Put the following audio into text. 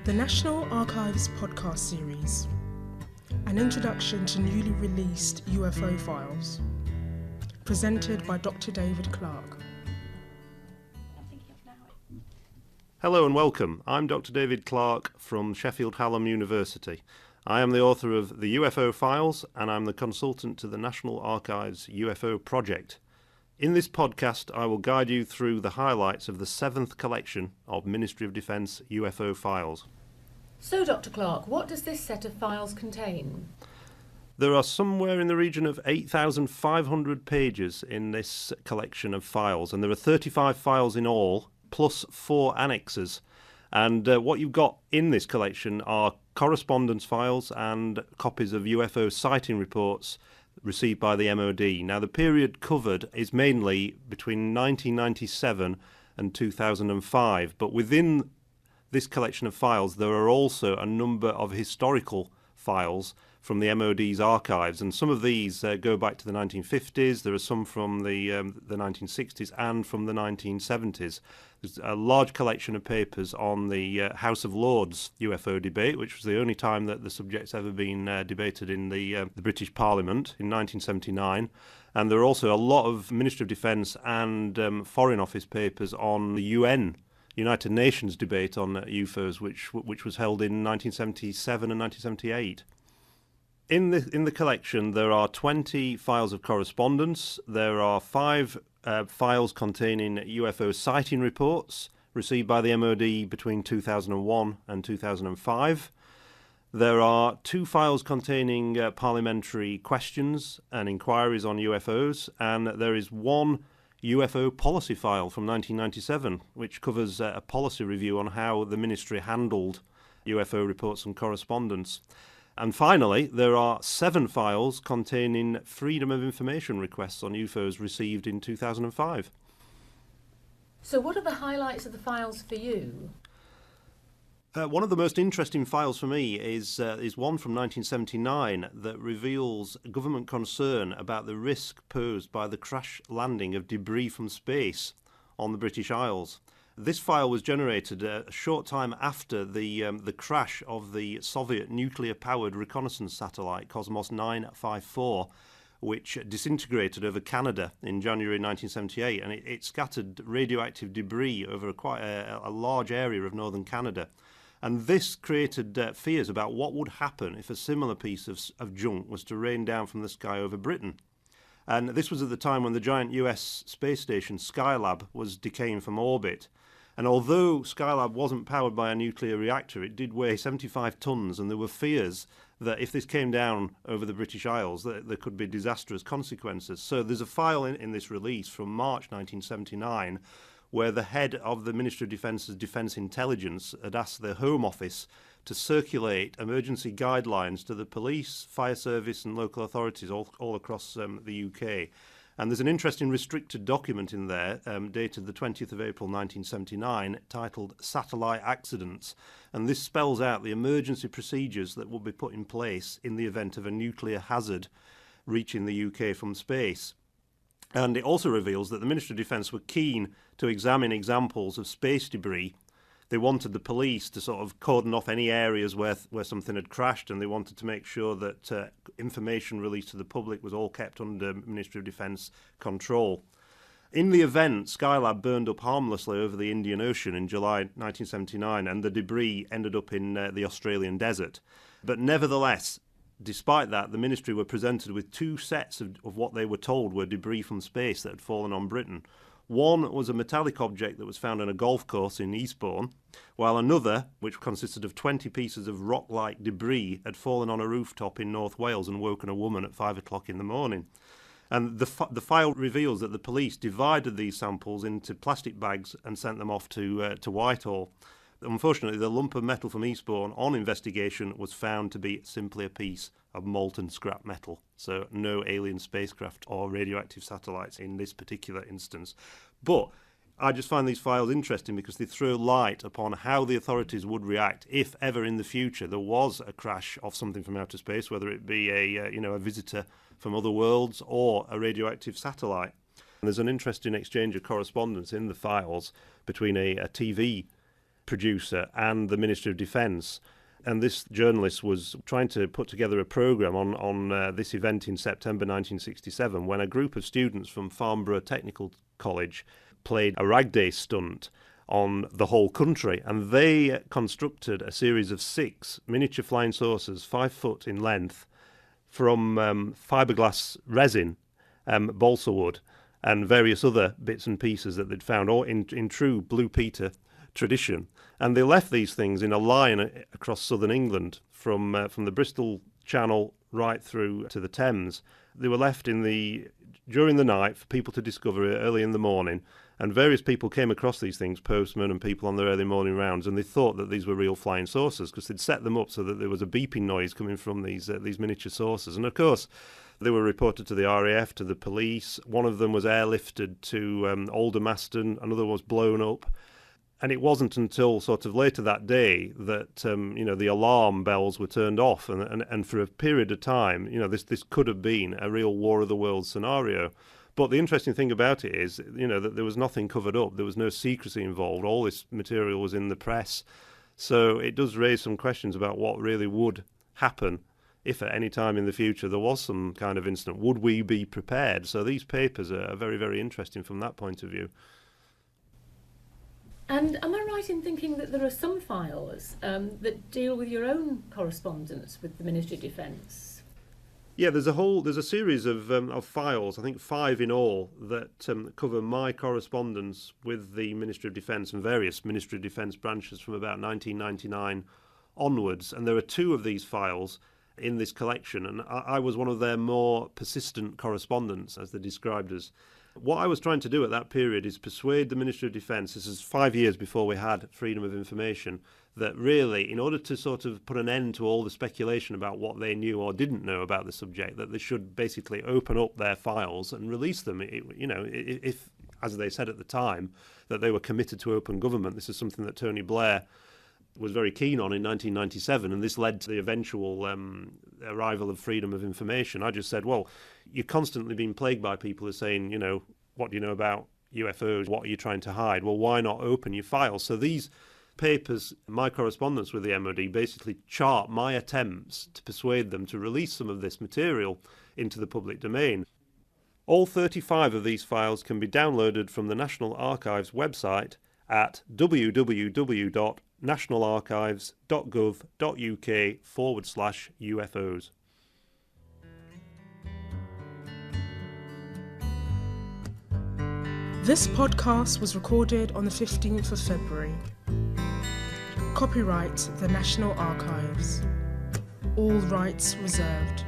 The National Archives podcast series, an introduction to newly released UFO files, presented by Dr. David Clarke. Hello and welcome. I'm Dr. David Clarke from Sheffield Hallam University. I am the author of the UFO files and I'm the consultant to the National Archives UFO project. In this podcast, I will guide you through the highlights of the 7th collection of Ministry of Defence UFO files. So, Dr. Clarke, what does this set of files contain? There are somewhere in the region of 8,500 pages in this collection of files, and there are 35 files in all, plus 4 annexes. And what you've got in this collection are correspondence files and copies of UFO sighting reports received by the MOD. Now, the period covered is mainly between 1997 and 2005, but within this collection of files there are also a number of historical files from the MOD's archives, and some of these go back to the 1950s. There are some from the 1960s and from the 1970s. There's a large collection of papers on the House of Lords UFO debate, which was the only time that the subject's ever been debated in the British Parliament in 1979. And there are also a lot of Ministry of Defence and Foreign Office papers on the United Nations debate on UFOs, which was held in 1977 and 1978. In the collection, there are 20 files of correspondence. There are 5 files containing UFO sighting reports received by the MOD between 2001 and 2005. There are 2 files containing parliamentary questions and inquiries on UFOs, and there is 1 UFO policy file from 1997, which covers a policy review on how the ministry handled UFO reports and correspondence. And finally, there are 7 files containing Freedom of Information requests on UFOs received in 2005. So what are the highlights of the files for you? One of the most interesting files for me is one from 1979 that reveals government concern about the risk posed by the crash landing of debris from space on the British Isles. This file was generated a short time after the crash of the Soviet nuclear-powered reconnaissance satellite Cosmos 954, which disintegrated over Canada in January 1978, and it scattered radioactive debris over quite a large area of northern Canada. And this created fears about what would happen if a similar piece of junk was to rain down from the sky over Britain. And this was at the time when the giant US space station Skylab was decaying from orbit. And although Skylab wasn't powered by a nuclear reactor, it did weigh 75 tons, and there were fears that if this came down over the British Isles, that there could be disastrous consequences. So there's a file in this release from March 1979 where the head of the Ministry of Defence's Defence Intelligence had asked the Home Office to circulate emergency guidelines to the police, fire service and local authorities all across the UK. And there's an interesting restricted document in there dated the 20th of April 1979 titled Satellite Accidents. And this spells out the emergency procedures that will be put in place in the event of a nuclear hazard reaching the UK from space. And it also reveals that the Ministry of Defence were keen to examine examples of space debris. They wanted the police to sort of cordon off any areas where something had crashed, and they wanted to make sure that information released to the public was all kept under Ministry of Defence control. In the event, Skylab burned up harmlessly over the Indian Ocean in July 1979, and the debris ended up in the Australian desert. But nevertheless, despite that, the ministry were presented with 2 sets of what they were told were debris from space that had fallen on Britain. One was a metallic object that was found on a golf course in Eastbourne, while another, which consisted of 20 pieces of rock-like debris, had fallen on a rooftop in North Wales and woken a woman at 5 o'clock in the morning. And the file reveals that the police divided these samples into plastic bags and sent them off to Whitehall. Unfortunately, the lump of metal from Eastbourne on investigation was found to be simply a piece of molten scrap metal. So no alien spacecraft or radioactive satellites in this particular instance. But I just find these files interesting because they throw light upon how the authorities would react if ever in the future there was a crash of something from outer space, whether it be a visitor from other worlds or a radioactive satellite. And there's an interesting exchange of correspondence in the files between a TV producer and the Ministry of Defence. And this journalist was trying to put together a programme on this event in September 1967 when a group of students from Farnborough Technical College played a rag day stunt on the whole country. And they constructed a series of 6 miniature flying saucers, 5 foot in length, from fiberglass resin, balsa wood, and various other bits and pieces that they'd found, all in true Blue Peter tradition. And they left these things in a line across southern England from the Bristol Channel right through to the Thames. They were left during the night for people to discover early in the morning, and various people came across these things, postmen and people on their early morning rounds, and they thought that these were real flying saucers because they'd set them up so that there was a beeping noise coming from these miniature saucers. And of course, they were reported to the RAF, to the police. One of them was airlifted to Aldermaston, another was blown up. And it wasn't until sort of later that day that the alarm bells were turned off, and for a period of time, this could have been a real War of the Worlds scenario. But the interesting thing about it is, that there was nothing covered up. There was no secrecy involved. All this material was in the press. So it does raise some questions about what really would happen if at any time in the future there was some kind of incident. Would we be prepared? So these papers are very, very interesting from that point of view. And am I right in thinking that there are some files that deal with your own correspondence with the Ministry of Defence? Yeah, there's a series of files, I think 5 in all, that cover my correspondence with the Ministry of Defence and various Ministry of Defence branches from about 1999 onwards. And there are 2 of these files in this collection, and I was one of their more persistent correspondents, as they're described as. What I was trying to do at that period is persuade the Ministry of Defence, this is 5 years before we had freedom of information, that really, in order to sort of put an end to all the speculation about what they knew or didn't know about the subject, that they should basically open up their files and release them. If, as they said at the time, that they were committed to open government. This is something that Tony Blair was very keen on in 1997, and this led to the eventual arrival of freedom of information. I just said, well, you're constantly being plagued by people who are saying, what do you know about UFOs? What are you trying to hide? Well, why not open your files? So these papers, my correspondence with the MOD, basically chart my attempts to persuade them to release some of this material into the public domain. All 35 of these files can be downloaded from the National Archives website at www.nationalarchives.gov.uk/UFOs. This podcast was recorded on the 15th of February. Copyright the National Archives. All rights reserved.